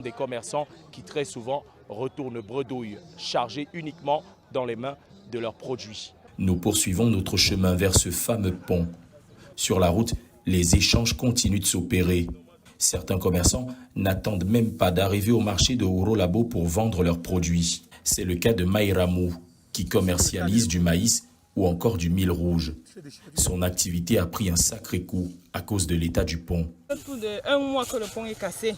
Des commerçants qui très souvent retournent bredouilles, chargés uniquement dans les mains de leurs produits. Nous poursuivons notre chemin vers ce fameux pont. Sur la route, les échanges continuent de s'opérer. Certains commerçants n'attendent même pas d'arriver au marché de Ouro-Labo pour vendre leurs produits. C'est le cas de Maïramou, qui commercialise du maïs ou encore du mil rouge. Son activité a pris un sacré coup à cause de l'état du pont. Plus d'un mois que le pont est cassé.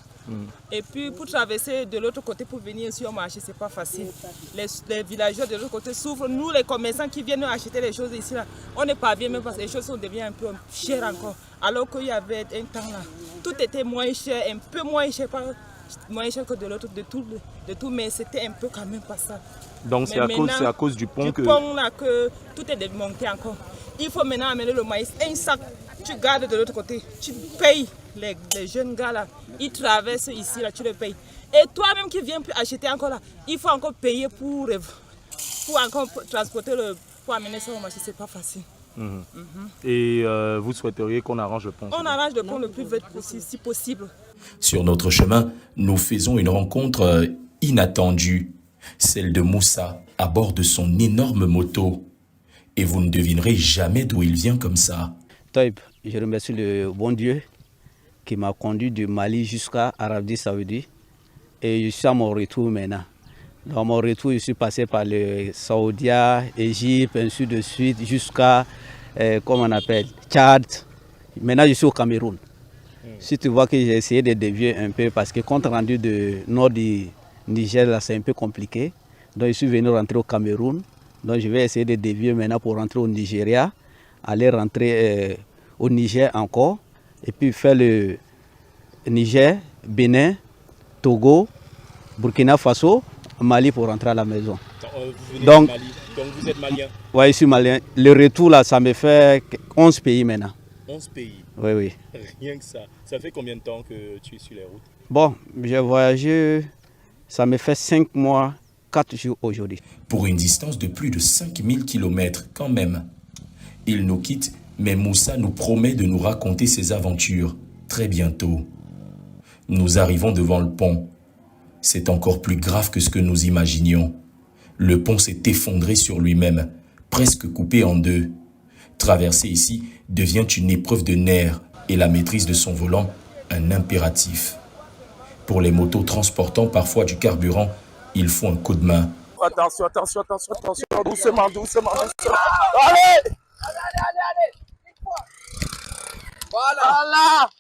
Et puis pour traverser de l'autre côté pour venir sur le marché, c'est pas facile. Les villageois de l'autre côté souffrent. Nous, les commerçants qui viennent acheter les choses ici, là, on n'est pas bien même parce que les choses deviennent un peu chères encore. Alors qu'il y avait un temps là, tout était moins cher, un peu moins cher, pas moins cher que de l'autre, de tout, mais c'était un peu quand même pas ça. Donc c'est à cause du pont que... pont là que tout est démonté encore. Il faut maintenant amener le maïs, un sac, tu gardes de l'autre côté, tu payes les jeunes gars là, ils traversent ici là, tu les payes. Et toi-même qui viens acheter encore là, il faut encore payer pour encore transporter pour amener ça au marché, c'est pas facile. Et vous souhaiteriez qu'on arrange le pont? On arrange le pont le plus vite possible, si possible. Sur notre chemin, nous faisons une rencontre inattendue, celle de Moussa à bord de son énorme moto. Et vous ne devinerez jamais d'où il vient comme ça. Taïb, je remercie le bon Dieu qui m'a conduit du Mali jusqu'à Arabie Saoudite. Et je suis à mon retour maintenant. Dans mon retour, je suis passé par le Saoudia, Égypte, ainsi de suite, jusqu'à, comment on appelle, Tchad. Maintenant, je suis au Cameroun. Si tu vois que j'ai essayé de dévier un peu, parce que compte rendu de nord du Niger, là, c'est un peu compliqué. Donc, je suis venu rentrer au Cameroun. Donc, je vais essayer de dévier maintenant pour rentrer au Nigeria, aller rentrer au Niger encore, et puis faire le Niger, Bénin, Togo, Burkina Faso, Mali pour rentrer à la maison. Donc vous êtes malien? Oui, je suis malien. Le retour, là, ça me fait 11 pays maintenant. 11 pays? Oui, oui. Rien que ça. Ça fait combien de temps que tu es sur les routes? Bon, j'ai voyagé, ça me fait 5 mois, 4 jours aujourd'hui. Pour une distance de plus de 5000 km quand même. Il nous quitte, mais Moussa nous promet de nous raconter ses aventures très bientôt. Nous arrivons devant le pont. C'est encore plus grave que ce que nous imaginions. Le pont s'est effondré sur lui-même, presque coupé en deux. Traverser ici devient une épreuve de nerfs et la maîtrise de son volant un impératif. Pour les motos transportant parfois du carburant, il faut un coup de main. Attention, doucement. Allez! Voilà!